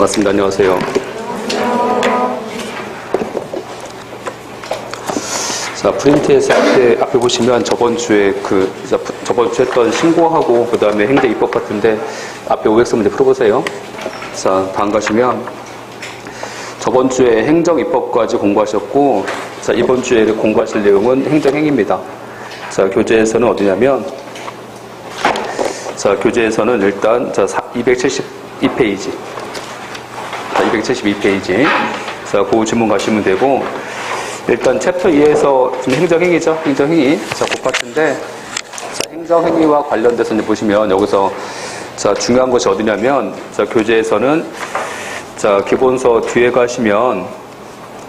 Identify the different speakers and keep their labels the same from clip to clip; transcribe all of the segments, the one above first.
Speaker 1: 반갑습니다. 안녕하세요. 자, 프린트에서 앞에 보시면 저번 주에 했던 신고하고 그 다음에 행정 입법 같은데 앞에 OX 문제 풀어보세요. 자, 다음 가시면 저번 주에 행정 입법까지 공부하셨고, 자, 이번 주에 공부하실 내용은 행정행위입니다. 자, 교재에서는 어디냐면, 자, 교재에서는 일단, 자, 272페이지. 자, 272페이지. 자, 그 질문 가시면 되고, 일단 챕터 2에서 좀 행정행위죠. 행정행위. 자, 그 파트인데, 자, 행정행위와 관련돼서 이제 보시면 여기서, 자, 중요한 것이 어디냐면, 자, 교재에서는, 자, 기본서 뒤에 가시면,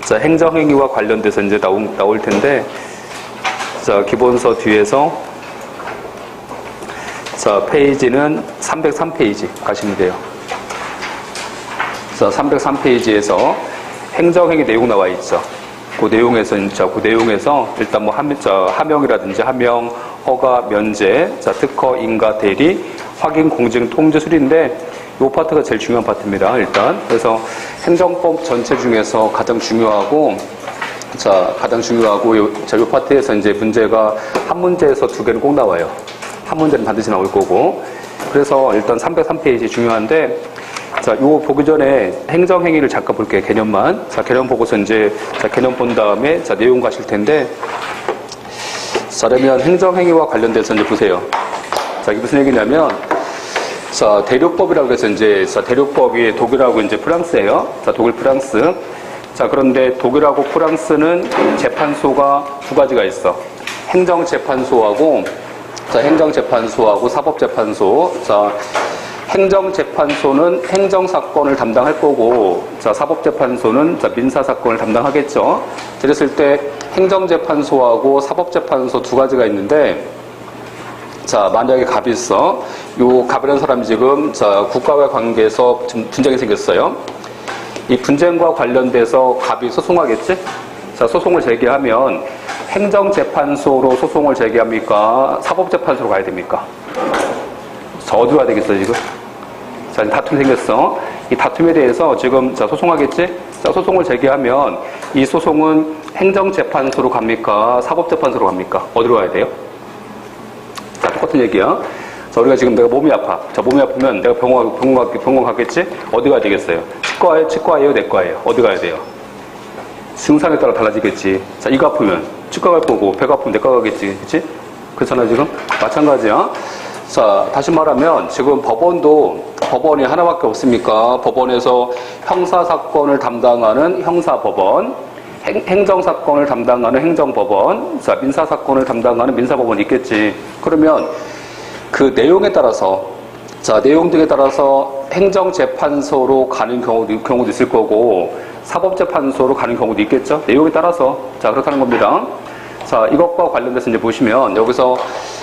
Speaker 1: 자, 행정행위와 관련돼서 이제 나올 텐데, 자, 기본서 뒤에서, 자, 페이지는 303페이지 가시면 돼요. 자, 303페이지에서 행정행위 내용 나와 있죠. 그 내용에서 일단 뭐 하명이라든지 하명, 허가, 면제, 자, 특허, 인가, 대리, 확인, 공증, 통지, 수리인데 이 파트가 제일 중요한 파트입니다. 일단 그래서 행정법 전체 중에서 가장 중요하고 요 파트에서 이제 문제가 한 문제에서 두 개는 꼭 나와요. 한 문제는 반드시 나올 거고. 그래서 일단 303페이지 중요한데, 자, 요거 보기 전에 행정행위를 잠깐 볼게요. 개념만. 자, 개념 보고서 이제, 자, 개념 본 다음에, 자, 내용 가실 텐데, 자, 그러면 행정행위와 관련돼서 이제 보세요. 자, 이게 무슨 얘기냐면, 자, 대륙법이라고 해서 이제, 자, 대륙법이 독일하고 이제 프랑스예요. 자, 독일, 프랑스. 자, 그런데 독일하고 프랑스는 재판소가 두 가지가 있어. 행정재판소하고, 자, 행정재판소하고 사법재판소. 자, 행정재판소는 행정사건을 담당할 거고, 자, 사법재판소는, 자, 민사사건을 담당하겠죠. 그랬을 때 행정재판소하고 사법재판소 두 가지가 있는데, 자, 만약에 갑이 있어. 요 갑이라는 사람이 지금, 자, 국가와의 관계에서 지금 분쟁이 생겼어요. 이 분쟁과 관련돼서 갑이 소송하겠지? 자, 소송을 제기하면 행정재판소로 소송을 제기합니까? 사법재판소로 가야 됩니까? 자, 어디로 가야 되겠어, 지금? 자, 다툼이 생겼어. 이 다툼에 대해서 지금, 자, 소송하겠지? 자, 소송을 제기하면 이 소송은 행정재판소로 갑니까? 사법재판소로 갑니까? 어디로 가야 돼요? 자, 똑같은 얘기야. 자, 우리가 지금 내가 몸이 아파. 자, 몸이 아프면 내가 병원 가겠지? 어디 가야 되겠어요? 치과예요? 내과예요? 어디 가야 돼요? 증상에 따라 달라지겠지. 자, 이거 아프면 치과 갈 거고, 배가 아프면 내과 가겠지. 그치? 그렇잖아, 지금? 마찬가지야. 자, 다시 말하면 지금 법원이 하나밖에 없습니까? 법원에서 형사사건을 담당하는 형사법원, 행정사건을 담당하는 행정법원, 자, 민사사건을 담당하는 민사법원이 있겠지. 그러면 그 내용에 따라서, 자, 내용 등에 따라서 행정재판소로 가는 경우도 있을 거고, 사법재판소로 가는 경우도 있겠죠? 내용에 따라서. 자, 그렇다는 겁니다. 자, 이것과 관련돼서 이제 보시면, 여기서,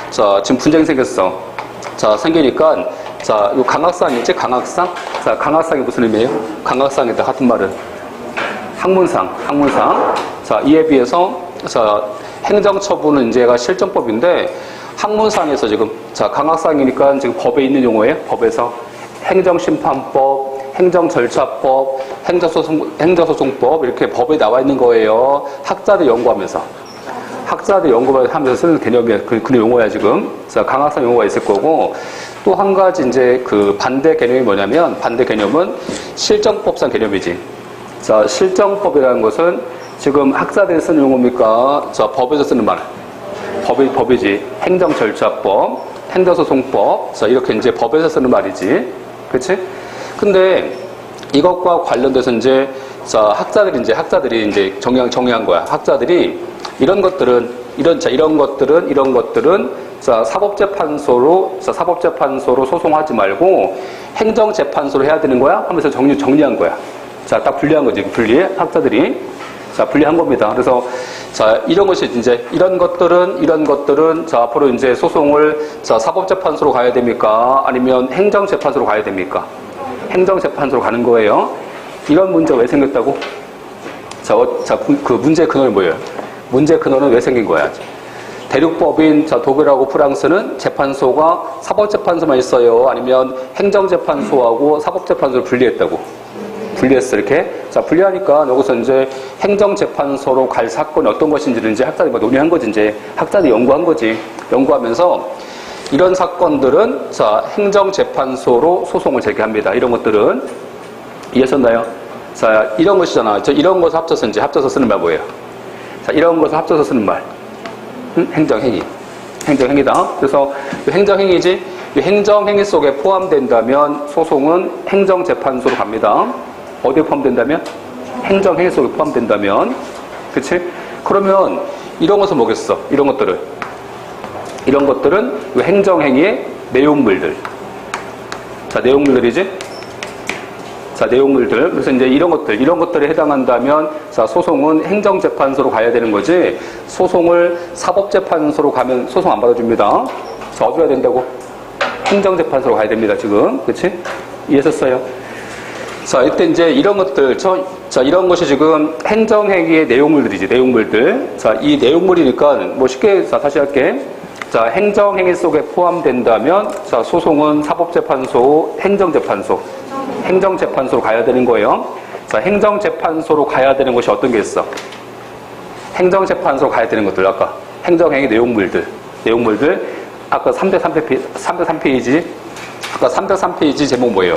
Speaker 1: 자, 지금 분쟁이 생겼어. 자, 생기니까, 자, 요 강학상 있지? 강학상? 자, 강학상이 무슨 의미예요? 강학상이다. 같은 말은. 학문상. 자, 이에 비해서, 자, 행정처분은 이제가 실정법인데, 학문상에서 지금, 자, 강학상이니까 지금 법에 있는 용어예요? 법에서. 행정심판법, 행정절차법, 행정소송법, 이렇게 법에 나와 있는 거예요. 학자들 연구하면서 쓰는 개념이야. 그 용어야, 지금. 자, 강학상 용어가 있을 거고, 또 한 가지 이제 그 반대 개념이 뭐냐면, 반대 개념은 실정법상 개념이지. 자, 실정법이라는 것은 지금 학자들이 쓰는 용어입니까? 자, 법에서 쓰는 말. 법이지. 행정절차법, 행정소송법. 자, 이렇게 이제 법에서 쓰는 말이지. 그치? 근데 이것과 관련돼서 이제, 자, 학자들이 이제 정의한 거야. 학자들이 이런 것들은, 자, 사법재판소로 소송하지 말고 행정재판소로 해야 되는 거야? 하면서 정리한 거야. 자, 딱 분리한 거지. 분리해. 학자들이. 자, 분리한 겁니다. 그래서, 자, 이런 것들은, 자, 앞으로 이제 소송을, 자, 사법재판소로 가야 됩니까? 아니면 행정재판소로 가야 됩니까? 행정재판소로 가는 거예요. 이런 문제가 왜 생겼다고? 자, 그 문제의 근원이 뭐예요? 문제의 근원은 왜 생긴 거야? 대륙법인 자, 독일하고 프랑스는 재판소가 사법재판소만 있어요? 아니면 행정재판소하고 사법재판소를 분리했다고? 분리했어, 이렇게. 자, 분리하니까 여기서 이제 행정재판소로 갈 사건이 어떤 것인지를 이제 학자들이 논의한 거지, 이제. 학자들이 연구한 거지. 연구하면서 이런 사건들은 자, 행정재판소로 소송을 제기합니다. 이런 것들은. 이해하셨나요? 자, 이런 것이잖아. 이런 것을 합쳐서 이제 합쳐서 쓰는 말 뭐예요? 자, 이런 것을 합쳐서 쓰는 말. 행정행위. 행정행위다. 그래서 행정행위지. 행정행위 속에 포함된다면 소송은 행정재판소로 갑니다. 어디에 포함된다면? 행정행위 속에 포함된다면. 그치? 그러면 이런 것은 뭐겠어? 이런 것들은 행정행위의 내용물들. 자, 내용물들이지? 자, 내용물들. 그래서 이제 이런 것들에 해당한다면, 자, 소송은 행정재판소로 가야 되는 거지, 소송을 사법재판소로 가면 소송 안 받아줍니다. 자, 어디로 가야 된다고? 행정재판소로 가야 됩니다, 지금. 그치? 이해했어요? 자, 이때 이제 이런 것들, 자, 이런 것이 지금 행정행위의 내용물들이지, 내용물들. 자, 이 내용물이니까, 뭐 쉽게, 자, 다시 할게. 자, 행정행위 속에 포함된다면, 자, 소송은 사법재판소, 행정재판소로 가야 되는 거예요. 자, 행정재판소로 가야 되는 것이 어떤 게 있어? 행정재판소로 가야 되는 것들, 아까. 행정행위 내용물들. 아까 303페이지. 아까 303페이지 제목 뭐예요?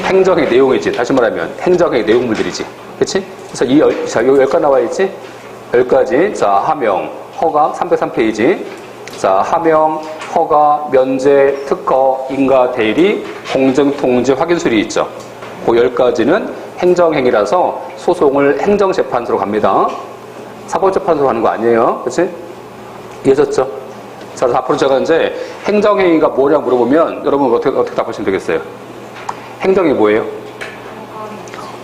Speaker 1: 행정행위 내용이지. 다시 말하면, 행정행위 내용물들이지. 그치? 그래서 자, 여기 10가지 나와있지? 10가지. 자, 하명, 허가, 303페이지. 자, 하명, 허가, 면제, 특허, 인가, 대리, 공증, 통지, 확인술이 있죠. 그 10가지는 행정행위라서 소송을 행정재판소로 갑니다. 사법재판소로 가는 거 아니에요. 그치? 이해하셨죠? 자, 그래서 앞으로 제가 이제 행정행위가 뭐냐고 물어보면 여러분 어떻게 답하시면 되겠어요? 행정행위 뭐예요?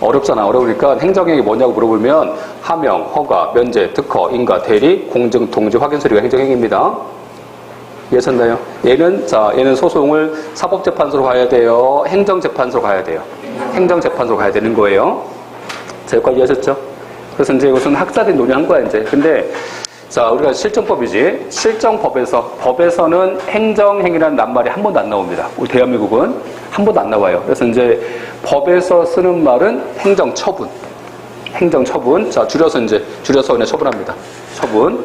Speaker 1: 어렵잖아. 어려우니까 행정행위 뭐냐고 물어보면 하명, 허가, 면제, 특허, 인가, 대리, 공증, 통지, 확인서류가 행정행위입니다. 이해하셨나요? 얘는 소송을 사법재판소로 가야 돼요? 행정재판소로 가야 돼요? 행정재판소로 가야 되는 거예요. 자, 여기까지 이해하셨죠? 그래서 이제 이것은 학자들이 논의한 거야, 이제. 근데, 자, 우리가 실정법이지. 법에서는 행정행위라는 낱말이 한 번도 안 나옵니다. 우리 대한민국은 한 번도 안 나와요. 그래서 이제 법에서 쓰는 말은 행정처분. 자, 줄여서 그냥 처분합니다. 처분.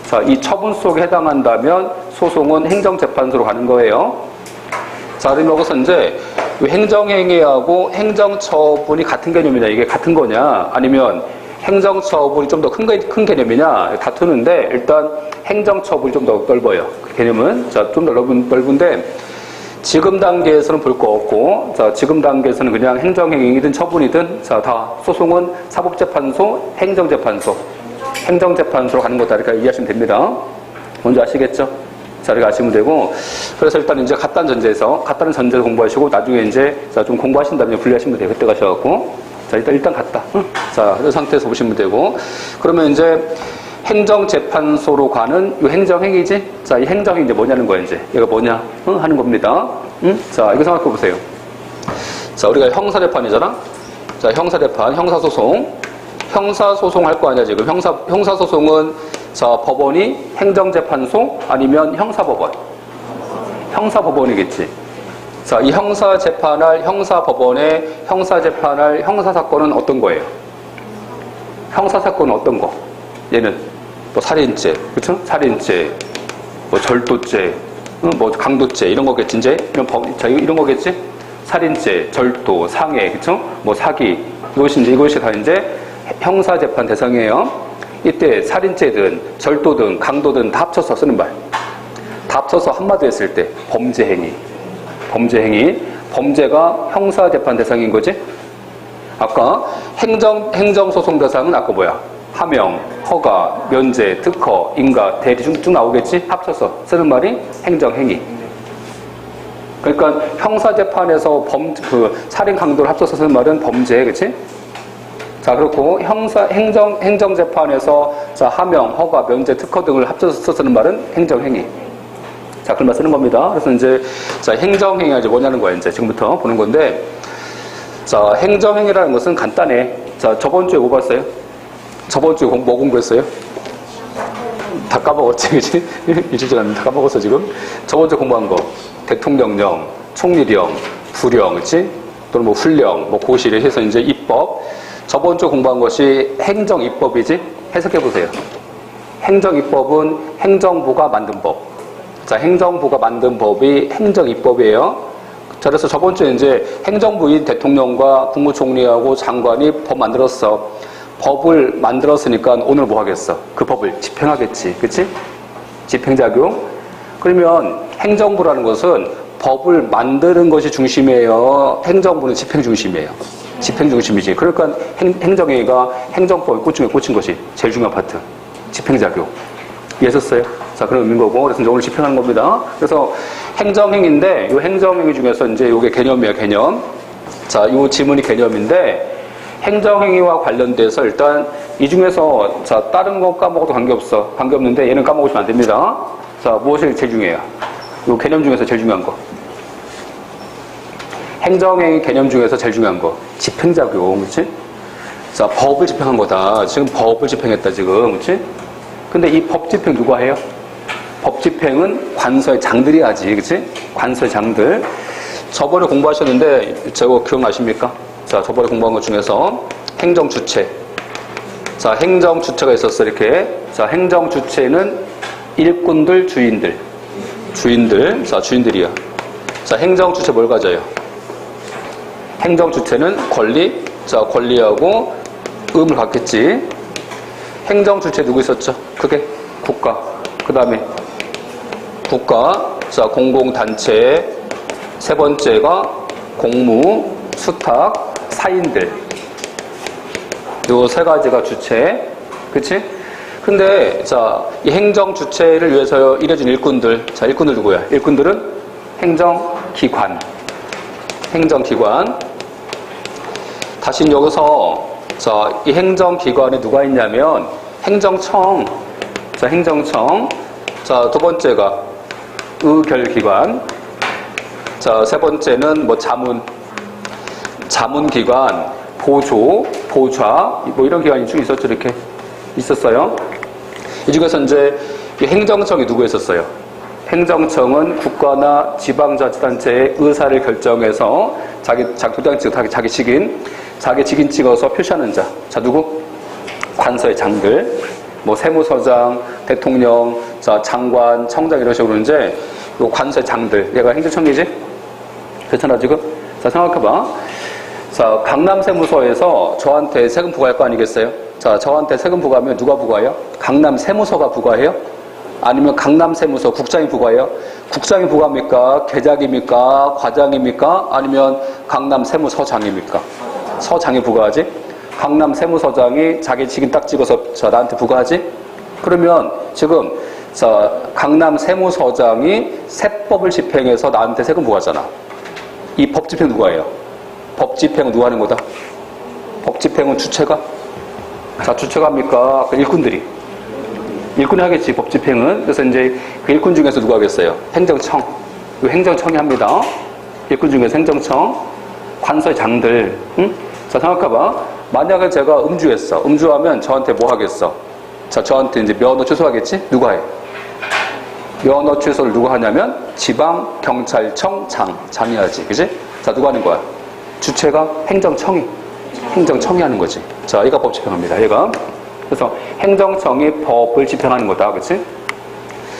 Speaker 1: 자, 이 처분 속에 해당한다면 소송은 행정재판소로 가는 거예요. 자, 그럼 여기서 이제 행정행위하고 행정처분이 같은 개념이냐, 이게 같은 거냐, 아니면 행정처분이 좀 더 큰 개념이냐, 다투는데, 일단 행정처분이 좀 더 넓어요. 그 개념은. 자, 좀 더 넓은데, 지금 단계에서는 볼 거 없고, 자, 지금 단계에서는 그냥 행정행위든 처분이든, 자, 다 소송은 사법재판소, 행정재판소로 가는 거다. 이렇게 이해하시면 됩니다. 먼저 아시겠죠? 자, 이렇게 아시면 되고, 그래서 일단 이제 같다는 전제에서 공부하시고, 나중에 이제, 자, 좀 공부하신 다음에 분리하시면 돼요. 그때 가셔갖고. 자, 일단 갔다. 자, 이 상태에서 보시면 되고, 그러면 이제 행정재판소로 가는 이 행정행위지? 자, 이 행정행위 이제 뭐냐는 거야, 이제. 얘가 뭐냐? 하는 겁니다. 자, 이거 생각해 보세요. 자, 우리가 형사재판이잖아? 자, 형사소송 할 거 아니야, 지금. 형사소송은, 자, 법원이 행정재판소 아니면 형사법원. 형사법원이겠지. 자, 이 형사재판할 형사법원의 형사재판할 형사사건은 어떤 거예요? 형사사건은 어떤 거? 얘는 뭐 살인죄, 그쵸? 살인죄, 뭐 절도죄, 뭐 강도죄, 이런 거겠지, 이제? 이런 거겠지? 살인죄, 절도, 상해, 그쵸? 뭐 사기, 이것이 다 이제 형사재판 대상이에요. 이때 살인죄든 절도든 강도든 다 합쳐서 쓰는 말. 다 합쳐서 한마디로 했을 때 범죄행위. 범죄가 형사재판 대상인 거지? 아까 행정소송 대상은 아까 뭐야? 하명, 허가, 면제, 특허, 인가, 대리 쭉 나오겠지? 합쳐서 쓰는 말이 행정행위. 그러니까 형사재판에서 살인 강도를 합쳐서 쓰는 말은 범죄, 그치? 자, 그렇고 행정재판에서 자, 하명, 허가, 면제, 특허 등을 합쳐서 쓰는 말은 행정행위. 자, 그런 말 쓰는 겁니다. 그래서 이제 자, 행정행위가 이제 뭐냐는 거야, 이제 지금부터 보는 건데, 자, 행정행위라는 것은 간단해. 자, 저번 주에 뭐 봤어요? 저번 주에 뭐 공부했어요? 다 까먹었지, 그치? 일주일 안 다 까먹었어, 지금. 저번 주 공부한 거. 대통령령, 총리령, 부령, 그치? 또는 뭐 훈령, 뭐 고시를 해서 이제 입법. 저번 주 공부한 것이 행정입법이지? 해석해보세요. 행정입법은 행정부가 만든 법. 자, 행정부가 만든 법이 행정입법이에요. 자, 그래서 저번 주에 이제 행정부인 대통령과 국무총리하고 장관이 법 만들었어. 법을 만들었으니까 오늘 뭐 하겠어? 그 법을 집행하겠지. 그치? 집행작용. 그러면 행정부라는 것은 법을 만드는 것이 중심이에요. 행정부는 집행 중심이에요. 집행 중심이지. 그러니까 행정회의가 행정법에 꽂힌 것이 제일 중요한 파트. 집행작용. 이해하셨어요? 자, 그런 의미인 거고. 그래서 이제 오늘 집행하는 겁니다. 그래서 행정행위인데, 이 행정행위 중에서 이제 이게 개념이에요, 개념. 자, 이 지문이 개념인데, 행정행위와 관련돼서 일단 이 중에서 자, 다른 거 까먹어도 관계없어. 관계없는데 얘는 까먹으시면 안 됩니다. 자, 무엇이 제일 중요해요? 이 개념 중에서 제일 중요한 거. 행정행위 개념 중에서 제일 중요한 거. 집행작용, 그치? 자, 법을 집행한 거다. 지금 법을 집행했다, 지금. 그치? 근데 이 법 집행 누가 해요? 법 집행은 관서의 장들이 하지, 그치? 관서의 장들. 저번에 공부하셨는데, 저거 기억나십니까? 자, 저번에 공부한 것 중에서 행정주체. 자, 행정주체가 있었어, 이렇게. 자, 행정주체는 일꾼들, 주인들. 주인들. 자, 주인들이야. 자, 행정주체 뭘 가져요? 행정주체는 권리. 자, 권리하고 의무를 갖겠지. 행정주체 누구 있었죠? 그게 국가. 그 다음에 국가. 자, 공공단체. 세 번째가 공무, 수탁, 사인들. 요 세 가지가 주체. 그치? 근데, 자, 이 행정 주체를 위해서 일해준 일꾼들. 자, 일꾼들 누구야? 일꾼들은 행정기관. 행정기관. 다시 여기서, 자, 이 행정기관에 누가 있냐면, 행정청. 자, 행정청. 자, 두 번째가 의결기관. 자, 세 번째는 뭐 자문기관, 보조, 보좌, 뭐 이런 기관이 쭉 있었죠, 이렇게. 있었어요. 이 중에서 이제 이 행정청이 누구 있었어요? 행정청은 국가나 지방자치단체의 의사를 결정해서 자기 도장 찍어, 자기 직인 찍어서 표시하는 자. 자, 누구? 관서의 장들. 뭐 세무서장, 대통령, 자, 장관, 청장 이런 식으로 이제 요 관서의 장들. 얘가 행정청이지? 괜찮아, 지금? 자, 생각해봐. 자, 강남세무서에서 저한테 세금 부과할 거 아니겠어요? 자, 저한테 세금 부과하면 누가 부과해요? 강남세무서가 부과해요? 아니면 강남세무서 국장이 부과해요? 국장이 부과합니까? 계장입니까? 과장입니까? 아니면 강남세무서장입니까? 서장이 부과하지? 강남세무서장이 자기 직인 딱 찍어서 자, 나한테 부과하지? 그러면 지금 자, 강남세무서장이 세법을 집행해서 나한테 세금 부과하잖아. 이 법 집행 누가 해요? 법 집행은 누가 하는 거다? 법 집행은 주체가? 자, 주체가 합니까? 그 일꾼들이. 일꾼이 하겠지, 법 집행은. 그래서 이제 그 일꾼 중에서 누가 하겠어요? 행정청. 이 행정청이 합니다. 일꾼 중에서 행정청. 관서의 장들. 응? 자, 생각해봐. 만약에 제가 음주했어. 음주하면 저한테 뭐 하겠어? 자, 저한테 이제 면허 취소하겠지? 누가 해? 면허 취소를 누가 하냐면 지방경찰청 장이 하지. 그지? 자, 누가 하는 거야? 주체가 행정청이 하는 거지. 자, 얘가 법 집행합니다. 얘가. 그래서 행정청이 법을 집행하는 거다. 그치?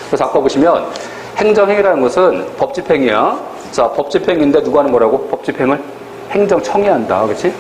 Speaker 1: 그래서 아까 보시면 행정행위라는 것은 법 집행이야. 자, 법 집행인데 누가 하는 거라고? 법 집행을 행정청이 한다. 그치?